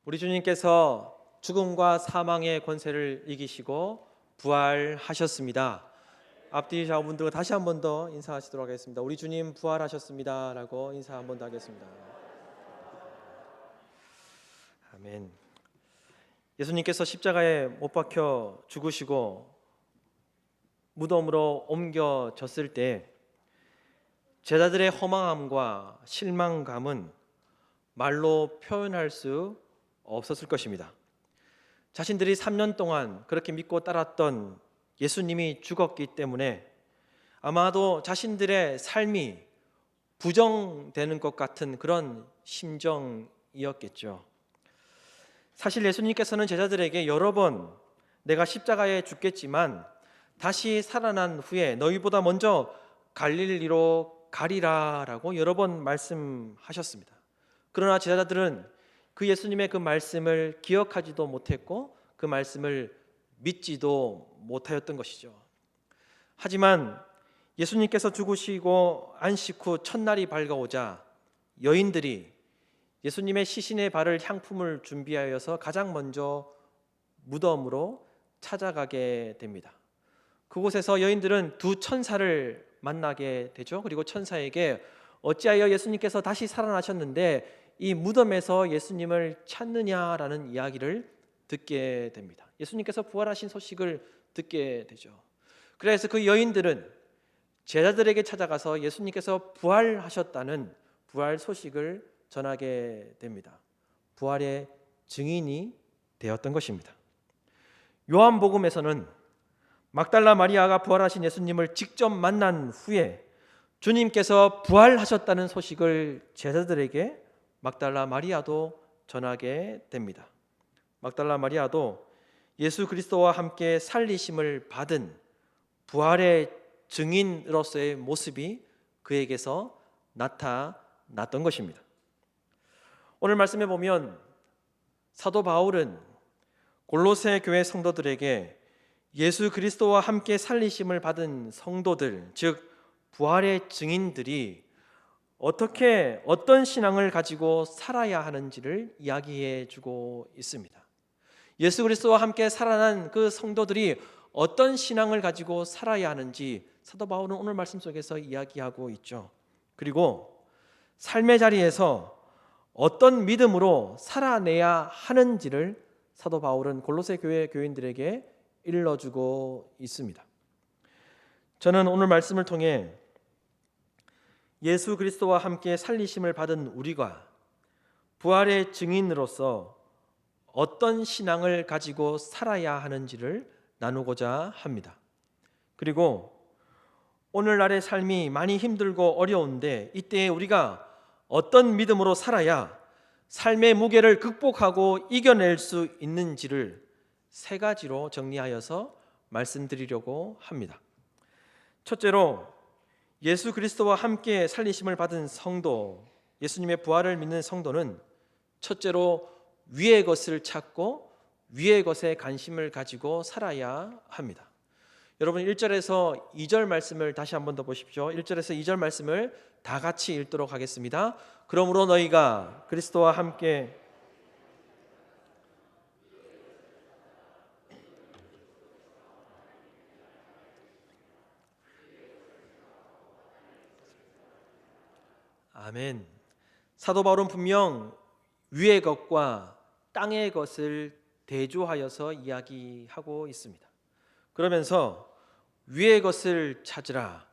우리 주님께서 죽음과 사망의 권세를 이기시고 부활하셨습니다. 앞뒤 좌우분들과 다시 한 번 더 인사하시도록 하겠습니다. 우리 주님 부활하셨습니다 라고 인사 한 번 더 하겠습니다. 아멘. 예수님께서 십자가에 못 박혀 죽으시고 무덤으로 옮겨졌을 때 제자들의 허망함과 실망감은 말로 표현할 수 없었을 것입니다. 자신들이 3년 동안 그렇게 믿고 따랐던 예수님이 죽었기 때문에 아마도 자신들의 삶이 부정되는 것 같은 그런 심정이었겠죠. 사실 예수님께서는 제자들에게 여러 번 내가 십자가에 죽겠지만 다시 살아난 후에 너희보다 먼저 갈릴리로 가리라 라고 여러 번 말씀하셨습니다. 그러나 제자들은 그 예수님의 그 말씀을 기억하지도 못했고 그 말씀을 믿지도 못하였던 것이죠. 하지만 예수님께서 죽으시고 안식 후 첫날이 밝아오자 여인들이 예수님의 시신의 발을 향품을 준비하여서 가장 먼저 무덤으로 찾아가게 됩니다. 그곳에서 여인들은 두 천사를 만나게 되죠. 그리고 천사에게 어찌하여 예수님께서 다시 살아나셨는데 이 무덤에서 예수님을 찾느냐라는 이야기를 듣게 됩니다. 예수님께서 부활하신 소식을 듣게 되죠. 그래서 그 여인들은 제자들에게 찾아가서 예수님께서 부활하셨다는 부활 소식을 전하게 됩니다. 부활의 증인이 되었던 것입니다. 요한복음에서는 막달라 마리아가 부활하신 예수님을 직접 만난 후에 주님께서 부활하셨다는 소식을 제자들에게 막달라 마리아도 전하게 됩니다. 막달라 마리아도 예수 그리스도와 함께 살리심을 받은 부활의 증인으로서의 모습이 그에게서 나타났던 것입니다. 오늘 말씀에 보면 사도 바울은 골로새 교회 성도들에게 예수 그리스도와 함께 살리심을 받은 성도들, 즉 부활의 증인들이 어떤 신앙을 가지고 살아야 하는지를 이야기해 주고 있습니다. 예수 그리스도와 함께 살아난 그 성도들이 어떤 신앙을 가지고 살아야 하는지 사도 바울은 오늘 말씀 속에서 이야기하고 있죠. 그리고 삶의 자리에서 어떤 믿음으로 살아내야 하는지를 사도 바울은 골로새 교회 교인들에게 일러주고 있습니다. 저는 오늘 말씀을 통해 예수 그리스도와 함께 살리심을 받은 우리가 부활의 증인으로서 어떤 신앙을 가지고 살아야 하는지를 나누고자 합니다. 그리고 오늘날의 삶이 많이 힘들고 어려운데 이때에 우리가 어떤 믿음으로 살아야 삶의 무게를 극복하고 이겨낼 수 있는지를 세 가지로 정리하여서 말씀드리려고 합니다. 첫째로 예수 그리스도와 함께 살리심을 받은 성도, 예수님의 부활을 믿는 성도는 첫째로 위의 것을 찾고 위의 것에 관심을 가지고 살아야 합니다. 여러분 1절에서 2절 말씀을 다시 한 번 더 보십시오. 1절에서 2절 말씀을 다 같이 읽도록 하겠습니다. 그러므로 너희가 그리스도와 함께 아멘. 사도 바울은 분명 위의 것과 땅의 것을 대조하여서 이야기하고 있습니다. 그러면서 위의 것을 찾으라,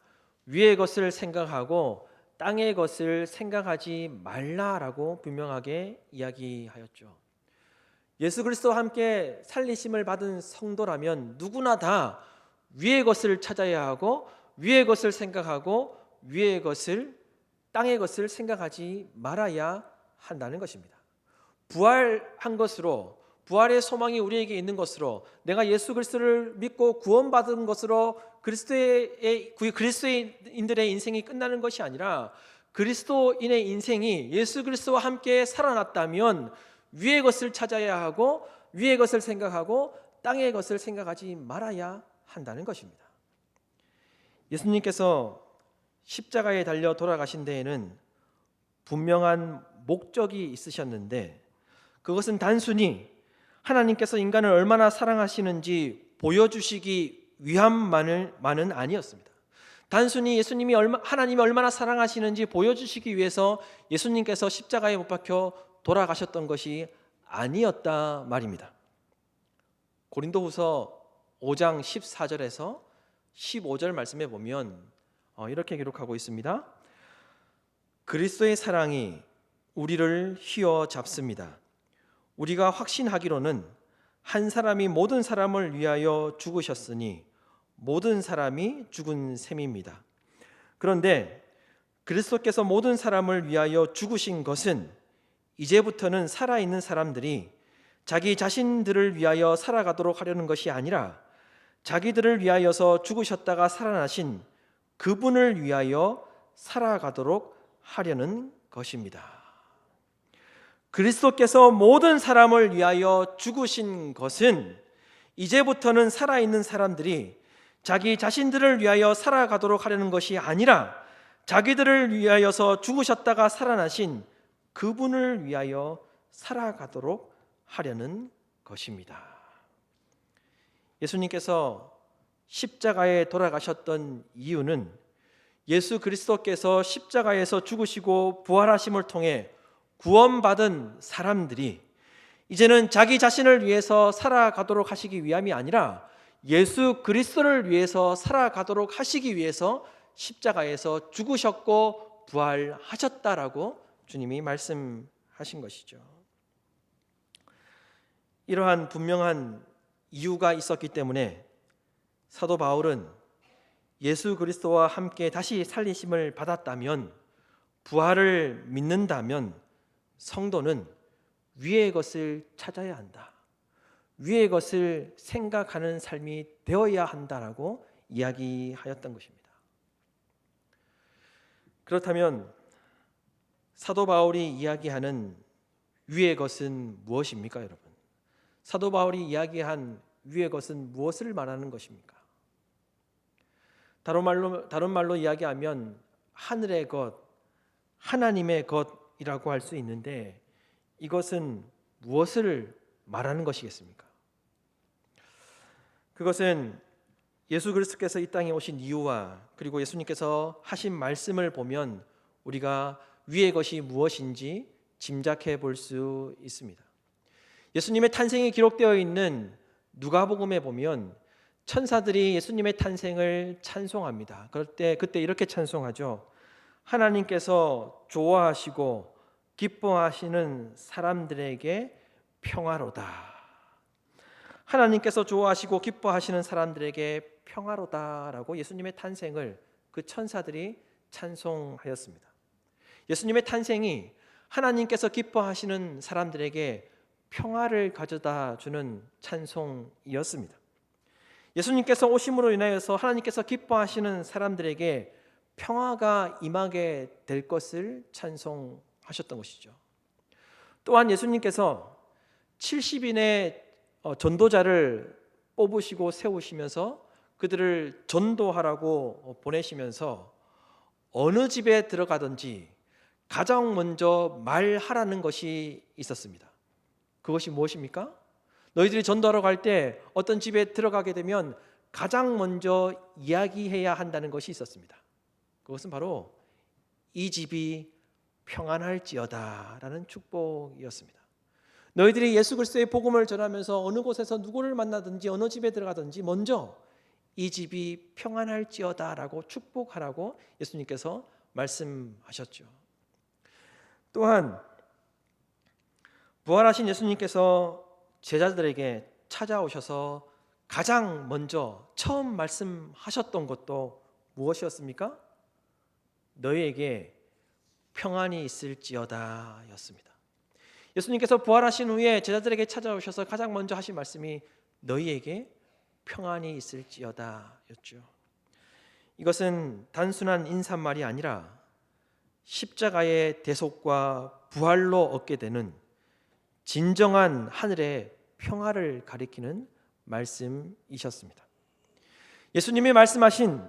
위의 것을 생각하고 땅의 것을 생각하지 말라라고 분명하게 이야기하였죠. 예수 그리스도와 함께 살리심을 받은 성도라면 누구나 다 위의 것을 찾아야 하고 위의 것을 생각하고 위의 것을 땅의 것을 생각하지 말아야 한다는 것입니다. 부활한 것으로, 부활의 소망이 우리에게 있는 것으로, 내가 예수 그리스도를 믿고 구원받은 것으로 그리스도인들의 인생이 끝나는 것이 아니라 그리스도인의 인생이 예수 그리스도와 함께 살아났다면 위의 것을 찾아야 하고 위의 것을 생각하고 땅의 것을 생각하지 말아야 한다는 것입니다. 예수님께서 십자가에 달려 돌아가신 데에는 분명한 목적이 있으셨는데 그것은 단순히 하나님께서 인간을 얼마나 사랑하시는지 보여주시기 위함만은 아니었습니다. 단순히 하나님이 얼마나 사랑하시는지 보여주시기 위해서 예수님께서 십자가에 못 박혀 돌아가셨던 것이 아니었다 말입니다. 고린도후서 5장 14절에서 15절 말씀에 보면 이렇게 기록하고 있습니다. 그리스도의 사랑이 우리를 휘어잡습니다. 우리가 확신하기로는 한 사람이 모든 사람을 위하여 죽으셨으니 모든 사람이 죽은 셈입니다. 그런데 그리스도께서 모든 사람을 위하여 죽으신 것은 이제부터는 살아있는 사람들이 자기 자신들을 위하여 살아가도록 하려는 것이 아니라 자기들을 위하여서 죽으셨다가 살아나신 그분을 위하여 살아가도록 하려는 것입니다. 그리스도께서 모든 사람을 위하여 죽으신 것은 이제부터는 살아있는 사람들이 자기 자신들을 위하여 살아가도록 하려는 것이 아니라 자기들을 위하여서 죽으셨다가 살아나신 그분을 위하여 살아가도록 하려는 것입니다. 예수님께서 십자가에 돌아가셨던 이유는 예수 그리스도께서 십자가에서 죽으시고 부활하심을 통해 구원받은 사람들이 이제는 자기 자신을 위해서 살아가도록 하시기 위함이 아니라 예수 그리스도를 위해서 살아가도록 하시기 위해서 십자가에서 죽으셨고 부활하셨다라고 주님이 말씀하신 것이죠. 이러한 분명한 이유가 있었기 때문에 사도 바울은 예수 그리스도와 함께 다시 살리심을 받았다면, 부활을 믿는다면 성도는 위의 것을 찾아야 한다, 위의 것을 생각하는 삶이 되어야 한다라고 이야기하였던 것입니다. 그렇다면 사도 바울이 이야기하는 위의 것은 무엇입니까, 여러분? 사도 바울이 이야기한 위의 것은 무엇을 말하는 것입니까? 다른 말로 이야기하면 하늘의 것, 하나님의 것이라고 할 수 있는데 이것은 무엇을 말하는 것이겠습니까? 그것은 예수 그리스도께서 이 땅에 오신 이유와 그리고 예수님께서 하신 말씀을 보면 우리가 위의 것이 무엇인지 짐작해 볼 수 있습니다. 예수님의 탄생이 기록되어 있는 누가복음에 보면 천사들이 예수님의 탄생을 찬송합니다. 그때 이렇게 찬송하죠. 하나님께서 좋아하시고 기뻐하시는 사람들에게 평화로다. 하나님께서 좋아하시고 기뻐하시는 사람들에게 평화로다라고 예수님의 탄생을 그 천사들이 찬송하였습니다. 예수님의 탄생이 하나님께서 기뻐하시는 사람들에게 평화를 가져다 주는 찬송이었습니다. 예수님께서 오심으로 인하여서 하나님께서 기뻐하시는 사람들에게 평화가 임하게 될 것을 찬송하셨던 것이죠. 또한 예수님께서 70인의 전도자를 뽑으시고 세우시면서 그들을 전도하라고 보내시면서 어느 집에 들어가든지 가장 먼저 말하라는 것이 있었습니다. 그것이 무엇입니까? 너희들이 전도하러 갈 때 어떤 집에 들어가게 되면 가장 먼저 이야기해야 한다는 것이 있었습니다. 그것은 바로 이 집이 평안할지어다 라는 축복이었습니다. 너희들이 예수 그리스도의 복음을 전하면서 어느 곳에서 누구를 만나든지 어느 집에 들어가든지 먼저 이 집이 평안할지어다 라고 축복하라고 예수님께서 말씀하셨죠. 또한 부활하신 예수님께서 제자들에게 찾아오셔서 가장 먼저 처음 말씀하셨던 것도 무엇이었습니까? 너희에게 평안이 있을지어다 였습니다. 예수님께서 부활하신 후에 제자들에게 찾아오셔서 가장 먼저 하신 말씀이 너희에게 평안이 있을지어다 였죠. 이것은 단순한 인사말이 아니라 십자가의 대속과 부활로 얻게 되는 진정한 하늘의 평화를 가리키는 말씀이셨습니다. 예수님이 말씀하신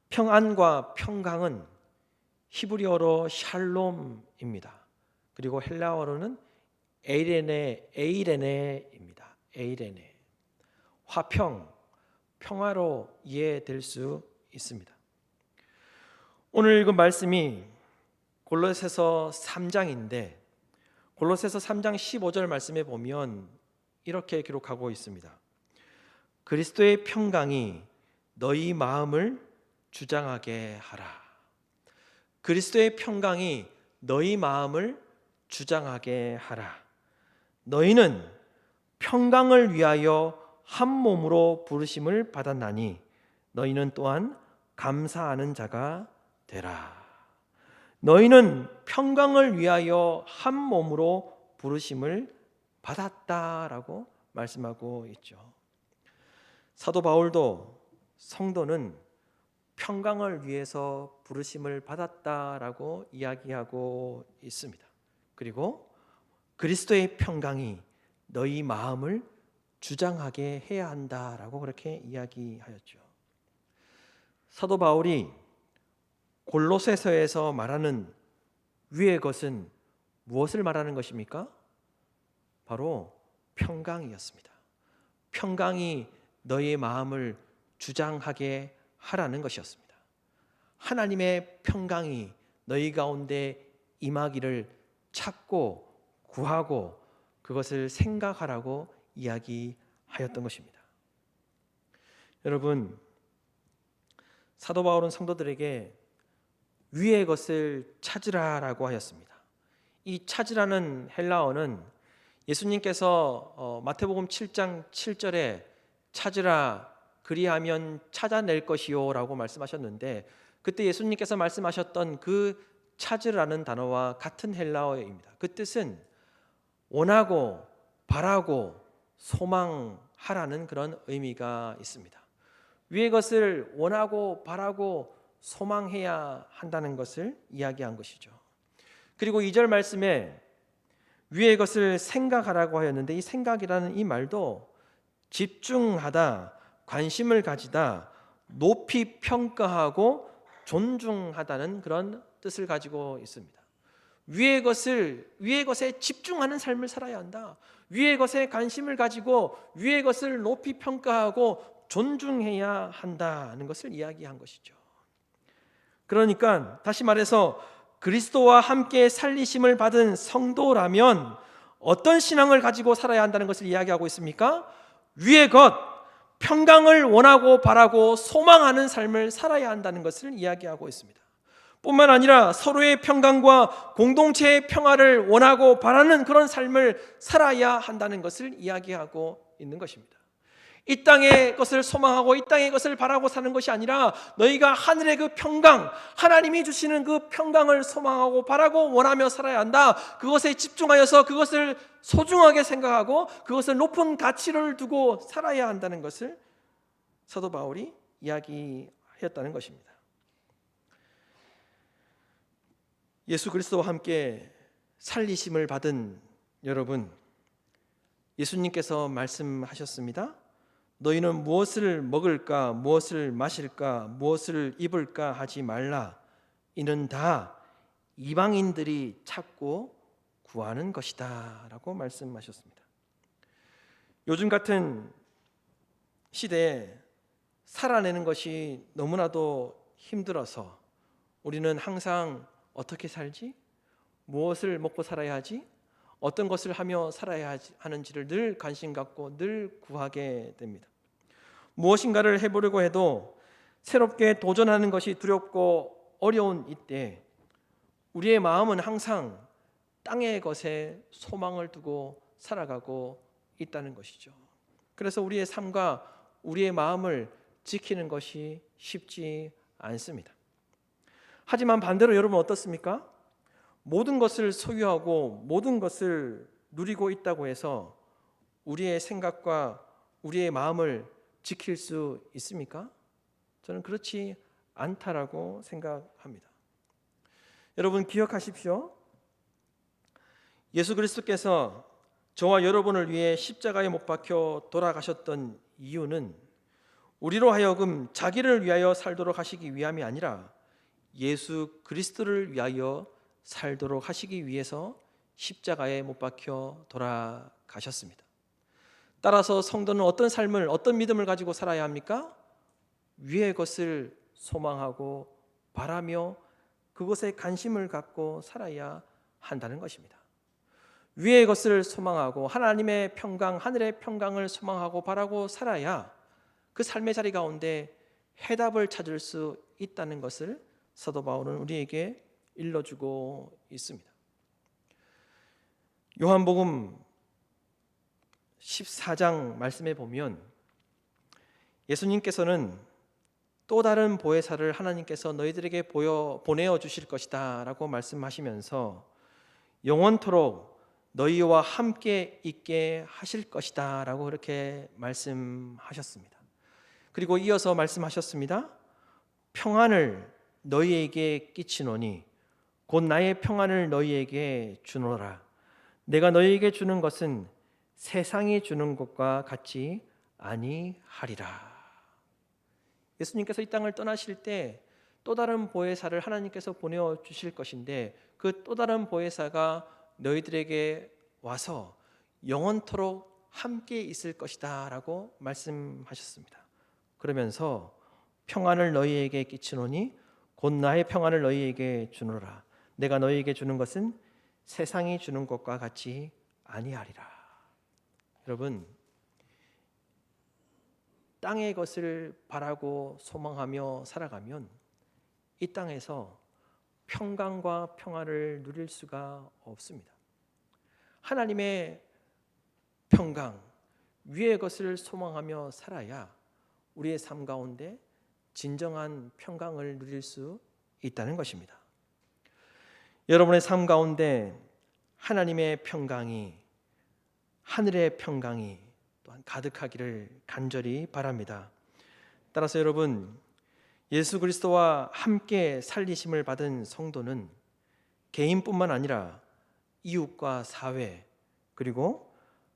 평안과 평강은 히브리어로 샬롬입니다. 그리고 헬라어로는 에이레네입니다. 에이레네. 화평, 평화로 이해될 수 있습니다. 오늘 읽은 말씀이 골로새서 3장인데 골로새서 3장 15절 말씀에 보면 이렇게 기록하고 있습니다. 그리스도의 평강이 너희 마음을 주장하게 하라. 그리스도의 평강이 너희 마음을 주장하게 하라. 너희는 평강을 위하여 한 몸으로 부르심을 받았나니 너희는 또한 감사하는 자가 되라. 너희는 평강을 위하여 한 몸으로 부르심을 받았다라고 말씀하고 있죠. 사도 바울도 성도는 평강을 위해서 부르심을 받았다라고 이야기하고 있습니다. 그리고 그리스도의 평강이 너희 마음을 주장하게 해야 한다라고 그렇게 이야기하였죠. 사도 바울이 골로새서에서 말하는 위의 것은 무엇을 말하는 것입니까? 바로 평강이었습니다. 평강이 너희의 마음을 주장하게 하라는 것이었습니다. 하나님의 평강이 너희 가운데 임하기를 찾고 구하고 그것을 생각하라고 이야기하였던 것입니다. 여러분, 사도 바울은 성도들에게 위의 것을 찾으라라고 하였습니다. 이 찾으라는 헬라어는 예수님께서 마태복음 7장 7절에 찾으라 그리하면 찾아낼 것이요 라고 말씀하셨는데 그때 예수님께서 말씀하셨던 그 찾으라는 단어와 같은 헬라어입니다. 그 뜻은 원하고 바라고 소망하라는 그런 의미가 있습니다. 위의 것을 원하고 바라고 소망해야 한다는 것을 이야기한 것이죠. 그리고 2절 말씀에 위의 것을 생각하라고 하였는데 이 생각이라는 이 말도 집중하다, 관심을 가지다, 높이 평가하고 존중하다는 그런 뜻을 가지고 있습니다. 위의 것에 집중하는 삶을 살아야 한다. 위의 것에 관심을 가지고 위의 것을 높이 평가하고 존중해야 한다는 것을 이야기한 것이죠. 그러니까 다시 말해서 그리스도와 함께 살리심을 받은 성도라면 어떤 신앙을 가지고 살아야 한다는 것을 이야기하고 있습니까? 위의 것, 평강을 원하고 바라고 소망하는 삶을 살아야 한다는 것을 이야기하고 있습니다. 뿐만 아니라 서로의 평강과 공동체의 평화를 원하고 바라는 그런 삶을 살아야 한다는 것을 이야기하고 있는 것입니다. 이 땅의 것을 소망하고 이 땅의 것을 바라고 사는 것이 아니라 너희가 하늘의 그 평강, 하나님이 주시는 그 평강을 소망하고 바라고 원하며 살아야 한다. 그것에 집중하여서 그것을 소중하게 생각하고 그것을 높은 가치를 두고 살아야 한다는 것을 사도 바울이 이야기하였다는 것입니다. 예수 그리스도와 함께 살리심을 받은 여러분, 예수님께서 말씀하셨습니다. 너희는 무엇을 먹을까, 무엇을 마실까, 무엇을 입을까 하지 말라. 이는 다 이방인들이 찾고 구하는 것이다 라고 말씀하셨습니다. 요즘 같은 시대에 살아내는 것이 너무나도 힘들어서 우리는 항상 어떻게 살지? 무엇을 먹고 살아야 하지? 어떤 것을 하며 살아야 하는지를 늘 관심 갖고 늘 구하게 됩니다. 무엇인가를 해보려고 해도 새롭게 도전하는 것이 두렵고 어려운 이때 우리의 마음은 항상 땅의 것에 소망을 두고 살아가고 있다는 것이죠. 그래서 우리의 삶과 우리의 마음을 지키는 것이 쉽지 않습니다. 하지만 반대로 여러분 어떻습니까? 모든 것을 소유하고 모든 것을 누리고 있다고 해서 우리의 생각과 우리의 마음을 지킬 수 있습니까? 저는 그렇지 않다라고 생각합니다. 여러분 기억하십시오. 예수 그리스도께서 저와 여러분을 위해 십자가에 못 박혀 돌아가셨던 이유는 우리로 하여금 자기를 위하여 살도록 하시기 위함이 아니라 예수 그리스도를 위하여 살도록 하시기 위해서 십자가에 못 박혀 돌아가셨습니다. 따라서 성도는 어떤 삶을, 어떤 믿음을 가지고 살아야 합니까? 위의 것을 소망하고 바라며 그것에 관심을 갖고 살아야 한다는 것입니다. 위의 것을 소망하고 하나님의 평강, 하늘의 평강을 소망하고 바라고 살아야 그 삶의 자리 가운데 해답을 찾을 수 있다는 것을 사도 바울은 우리에게 일러주고 있습니다. 요한복음 14장 말씀에 보면 예수님께서는 또 다른 보혜사를 하나님께서 너희들에게 보내어 주실 것이다 라고 말씀하시면서 영원토록 너희와 함께 있게 하실 것이다 라고 그렇게 말씀하셨습니다. 그리고 이어서 말씀하셨습니다. 평안을 너희에게 끼치노니 곧 나의 평안을 너희에게 주노라. 내가 너희에게 주는 것은 세상이 주는 것과 같이 아니하리라. 예수님께서 이 땅을 떠나실 때 또 다른 보혜사를 하나님께서 보내어 주실 것인데 그 또 다른 보혜사가 너희들에게 와서 영원토록 함께 있을 것이다 라고 말씀하셨습니다. 그러면서 평안을 너희에게 끼치노니 곧 나의 평안을 너희에게 주노라. 내가 너희에게 주는 것은 세상이 주는 것과 같이 아니하리라. 여러분, 땅의 것을 바라고 소망하며 살아가면 이 땅에서 평강과 평안을 누릴 수가 없습니다. 하나님의 평강, 위의 것을 소망하며 살아야 우리의 삶 가운데 진정한 평강을 누릴 수 있다는 것입니다. 여러분의 삶 가운데 하나님의 평강이, 하늘의 평강이 또한 가득하기를 간절히 바랍니다. 따라서 여러분, 예수 그리스도와 함께 살리심을 받은 성도는 개인뿐만 아니라 이웃과 사회, 그리고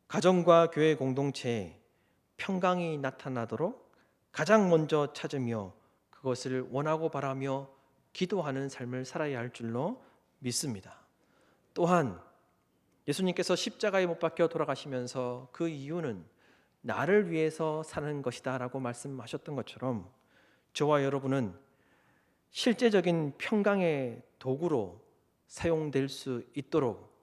가정과 교회 공동체에 평강이 나타나도록 가장 먼저 찾으며 그것을 원하고 바라며 기도하는 삶을 살아야 할 줄로 믿습니다. 또한 예수님께서 십자가에 못 박혀 돌아가시면서 그 이유는 나를 위해서 사는 것이다 라고 말씀하셨던 것처럼 저와 여러분은 실제적인 평강의 도구로 사용될 수 있도록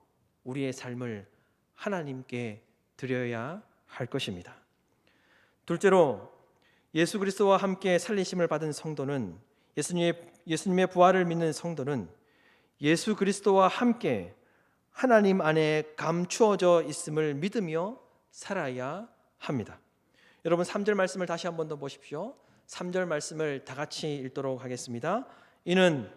우리의 삶을 하나님께 드려야 할 것입니다. 둘째로 예수 그리스도와 함께 살리심을 받은 성도는, 예수님의 부활을 믿는 성도는 예수 그리스도와 함께 하나님 안에 감추어져 있음을 믿으며 살아야 합니다. 여러분 3절 말씀을 다시 한 번 더 보십시오. 3절 말씀을 다 같이 읽도록 하겠습니다. 이는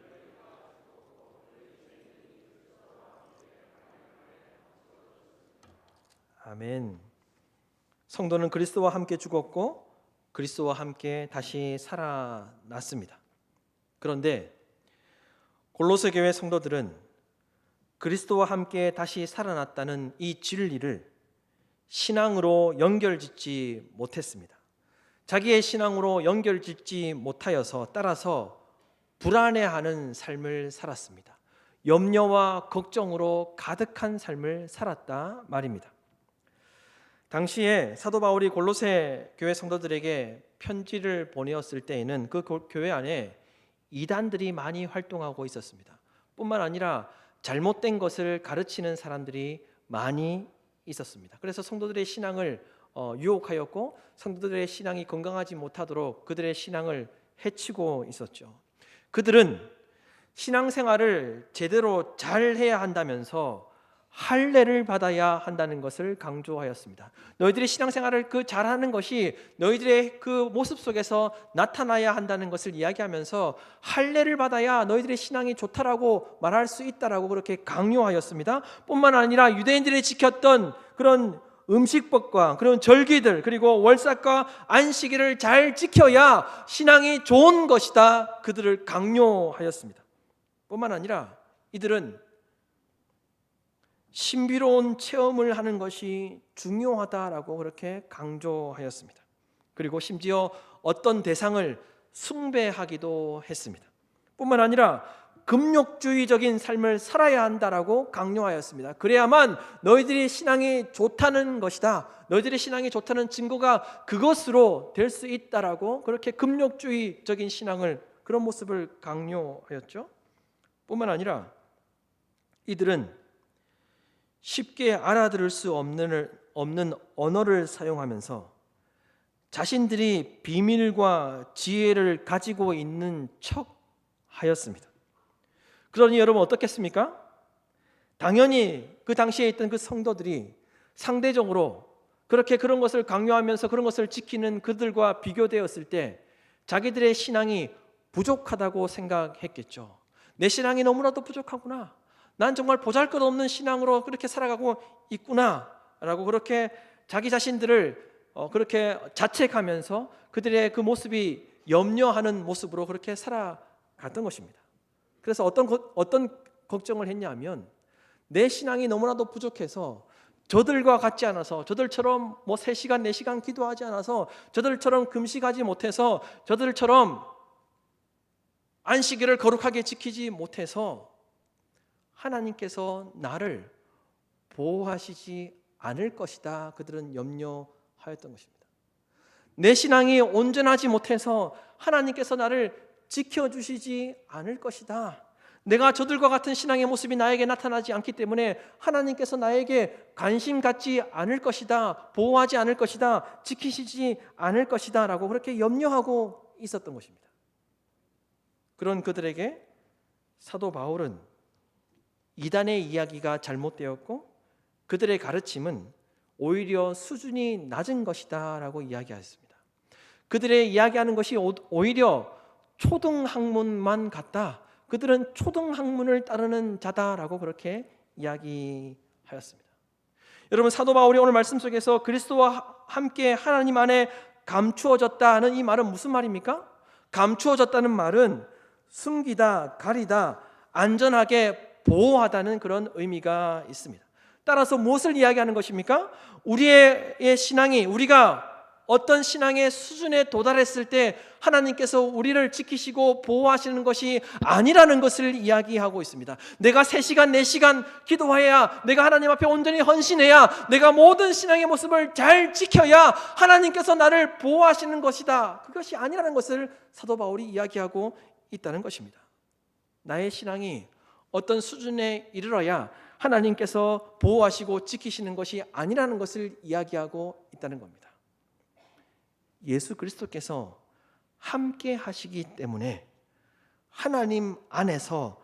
아멘. 성도는 그리스도와 함께 죽었고 그리스도와 함께 다시 살아났습니다. 그런데 골로새 교회 성도들은 그리스도와 함께 다시 살아났다는 이 진리를 신앙으로 연결짓지 못했습니다. 자기의 신앙으로 연결짓지 못하여서 따라서 불안해하는 삶을 살았습니다. 염려와 걱정으로 가득한 삶을 살았다 말입니다. 당시에 사도 바울이 골로새 교회 성도들에게 편지를 보내었을 때에는 그 교회 안에 이단들이 많이 활동하고 있었습니다. 뿐만 아니라 잘못된 것을 가르치는 사람들이 많이 있었습니다. 그래서 성도들의 신앙을 유혹하였고 성도들의 신앙이 건강하지 못하도록 그들의 신앙을 해치고 있었죠. 그들은 신앙생활을 제대로 잘 해야 한다면서 할례를 받아야 한다는 것을 강조하였습니다. 너희들이 신앙생활을 잘하는 것이 너희들의 그 모습 속에서 나타나야 한다는 것을 이야기하면서 할례를 받아야 너희들의 신앙이 좋다라고 말할 수 있다라고 그렇게 강요하였습니다. 뿐만 아니라 유대인들이 지켰던 그런 음식법과 그런 절기들 그리고 월삭과 안식일을 잘 지켜야 신앙이 좋은 것이다 그들을 강요하였습니다. 뿐만 아니라 이들은 신비로운 체험을 하는 것이 중요하다라고 그렇게 강조하였습니다. 그리고 심지어 어떤 대상을 숭배하기도 했습니다. 뿐만 아니라 금욕주의적인 삶을 살아야 한다라고 강요하였습니다. 그래야만 너희들이 신앙이 좋다는 것이다. 너희들의 신앙이 좋다는 증거가 그것으로 될 수 있다라고 그렇게 금욕주의적인 신앙을 그런 모습을 강요하였죠. 뿐만 아니라 이들은 쉽게 알아들을 수 없는 언어를 사용하면서 자신들이 비밀과 지혜를 가지고 있는 척 하였습니다. 그러니 여러분 어떻겠습니까? 당연히 그 당시에 있던 그 성도들이 상대적으로 그렇게 그런 것을 강요하면서 그런 것을 지키는 그들과 비교되었을 때 자기들의 신앙이 부족하다고 생각했겠죠. 내 신앙이 너무나도 부족하구나. 난 정말 보잘것없는 신앙으로 그렇게 살아가고 있구나 라고 그렇게 자기 자신들을 그렇게 자책하면서 그들의 그 모습이 염려하는 모습으로 그렇게 살아갔던 것입니다. 그래서 어떤 걱정을 했냐면 내 신앙이 너무나도 부족해서 저들과 같지 않아서 저들처럼 3시간 4시간 기도하지 않아서 저들처럼 금식하지 못해서 저들처럼 안식일을 거룩하게 지키지 못해서 하나님께서 나를 보호하시지 않을 것이다. 그들은 염려하였던 것입니다. 내 신앙이 온전하지 못해서 하나님께서 나를 지켜주시지 않을 것이다. 내가 저들과 같은 신앙의 모습이 나에게 나타나지 않기 때문에 하나님께서 나에게 관심 갖지 않을 것이다. 보호하지 않을 것이다. 지키시지 않을 것이다 라고 그렇게 염려하고 있었던 것입니다. 그런 그들에게 사도 바울은 이단의 이야기가 잘못되었고 그들의 가르침은 오히려 수준이 낮은 것이다 라고 이야기하였습니다. 그들의 이야기하는 것이 오히려 초등학문만 같다. 그들은 초등학문을 따르는 자다라고 그렇게 이야기하였습니다. 여러분 사도 바울이 오늘 말씀 속에서 그리스도와 함께 하나님 안에 감추어졌다는 이 말은 무슨 말입니까? 감추어졌다는 말은 숨기다, 가리다, 안전하게 보호하다는 그런 의미가 있습니다. 따라서 무엇을 이야기하는 것입니까? 우리의 신앙이 우리가 어떤 신앙의 수준에 도달했을 때 하나님께서 우리를 지키시고 보호하시는 것이 아니라는 것을 이야기하고 있습니다. 내가 3시간 4시간 기도해야, 내가 하나님 앞에 온전히 헌신해야, 내가 모든 신앙의 모습을 잘 지켜야 하나님께서 나를 보호하시는 것이다. 그것이 아니라는 것을 사도 바울이 이야기하고 있다는 것입니다. 나의 신앙이 어떤 수준에 이르러야 하나님께서 보호하시고 지키시는 것이 아니라는 것을 이야기하고 있다는 겁니다. 예수 그리스도께서 함께 하시기 때문에 하나님 안에서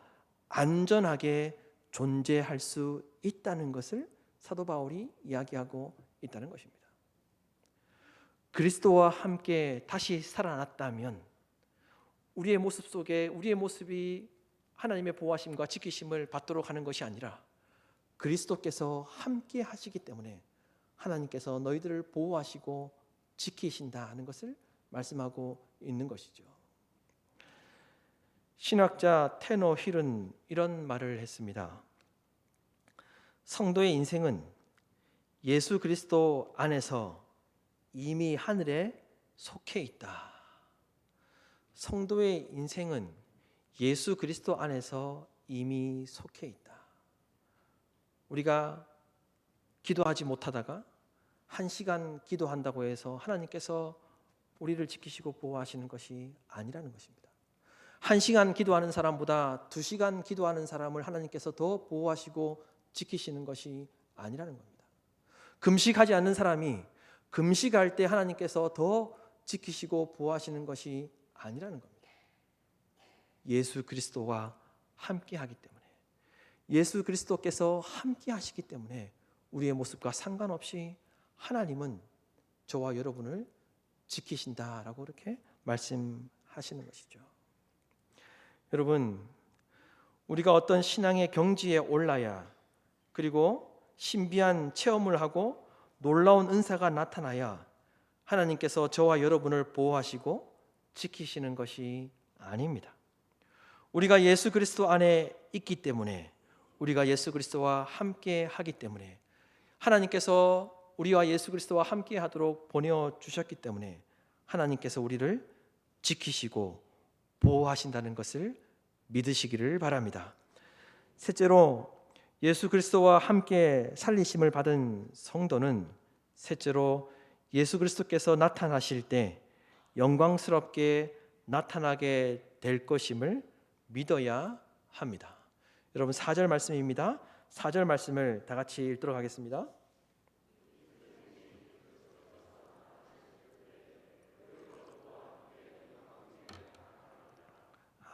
안전하게 존재할 수 있다는 것을 사도 바울이 이야기하고 있다는 것입니다. 그리스도와 함께 다시 살아났다면 우리의 모습 속에 우리의 모습이 하나님의 보호하심과 지키심을 받도록 하는 것이 아니라 그리스도께서 함께 하시기 때문에 하나님께서 너희들을 보호하시고 지키신다는 것을 말씀하고 있는 것이죠. 신학자 테너 힐은 이런 말을 했습니다. 성도의 인생은 예수 그리스도 안에서 이미 하늘에 속해 있다. 성도의 인생은 예수 그리스도 안에서 이미 속해 있다. 우리가 기도하지 못하다가 1시간 기도한다고 해서 하나님께서 우리를 지키시고 보호하시는 것이 아니라는 것입니다. 1시간 기도하는 사람보다 2시간 기도하는 사람을 하나님께서 더 보호하시고 지키시는 것이 아니라는 겁니다. 금식하지 않는 사람이 금식할 때 하나님께서 더 지키시고 보호하시는 것이 아니라는 겁니다. 예수 그리스도와 함께 하기 때문에, 예수 그리스도께서 함께 하시기 때문에 우리의 모습과 상관없이 하나님은 저와 여러분을 지키신다라고 이렇게 말씀하시는 것이죠. 여러분, 우리가 어떤 신앙의 경지에 올라야, 그리고 신비한 체험을 하고 놀라운 은사가 나타나야 하나님께서 저와 여러분을 보호하시고 지키시는 것이 아닙니다. 우리가 예수 그리스도 안에 있기 때문에, 우리가 예수 그리스도와 함께 하기 때문에, 하나님께서 우리와 예수 그리스도와 함께 하도록 보내주셨기 때문에 하나님께서 우리를 지키시고 보호하신다는 것을 믿으시기를 바랍니다. 셋째로 예수 그리스도와 함께 살리심을 받은 성도는 셋째로 예수 그리스도께서 나타나실 때 영광스럽게 나타나게 될 것임을 믿어야 합니다. 여러분 4절 말씀입니다. 4절 말씀을 다 같이 읽도록 하겠습니다.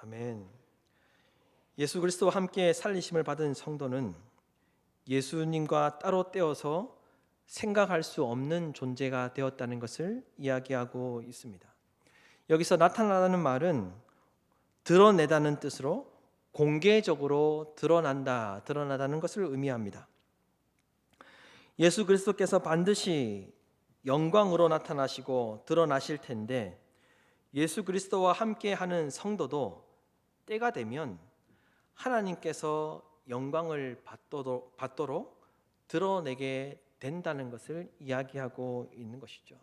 아멘. 예수 그리스도와 함께 살리심을 받은 성도는 예수님과 따로 떼어서 생각할 수 없는 존재가 되었다는 것을 이야기하고 있습니다. 여기서 나타나는 말은 드러내다는 뜻으로 공개적으로 드러나다는 것을 의미합니다. 예수 그리스도께서 반드시 영광으로 나타나시고 드러나실 텐데 예수 그리스도와 함께하는 성도도 때가 되면 하나님께서 영광을 받도록 드러내게 된다는 것을 이야기하고 있는 것이죠.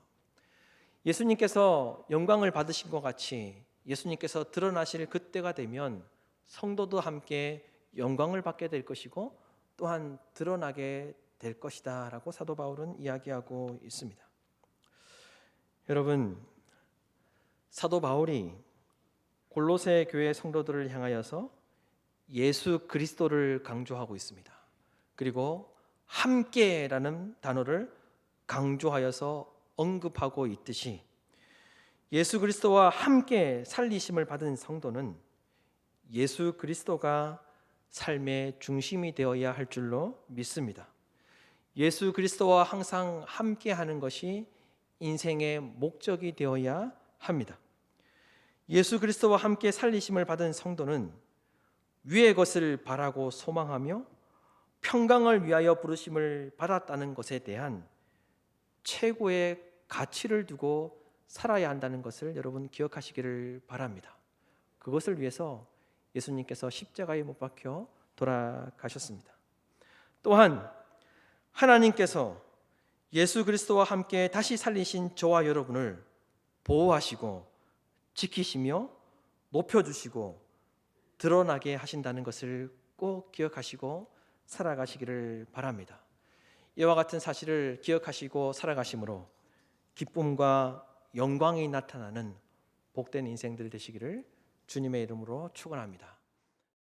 예수님께서 영광을 받으신 것 같이 예수님께서 드러나실 그때가 되면 성도도 함께 영광을 받게 될 것이고 또한 드러나게 될 것이다 라고 사도 바울은 이야기하고 있습니다. 여러분, 사도 바울이 골로새 교회 성도들을 향하여서 예수 그리스도를 강조하고 있습니다. 그리고 함께라는 단어를 강조하여서 언급하고 있듯이 예수 그리스도와 함께 살리심을 받은 성도는 예수 그리스도가 삶의 중심이 되어야 할 줄로 믿습니다. 예수 그리스도와 항상 함께하는 것이 인생의 목적이 되어야 합니다. 예수 그리스도와 함께 살리심을 받은 성도는 위의 것을 바라고 소망하며 평강을 위하여 부르심을 받았다는 것에 대한 최고의 가치를 두고 살아야 한다는 것을 여러분 기억하시기를 바랍니다. 그것을 위해서 예수님께서 십자가에 못 박혀 돌아가셨습니다. 또한 하나님께서 예수 그리스도와 함께 다시 살리신 저와 여러분을 보호하시고 지키시며 높여주시고 드러나게 하신다는 것을 꼭 기억하시고 살아가시기를 바랍니다. 이와 같은 사실을 기억하시고 살아가심으로 기쁨과 영광이 나타나는 복된 인생들 되시기를 주님의 이름으로 축원합니다.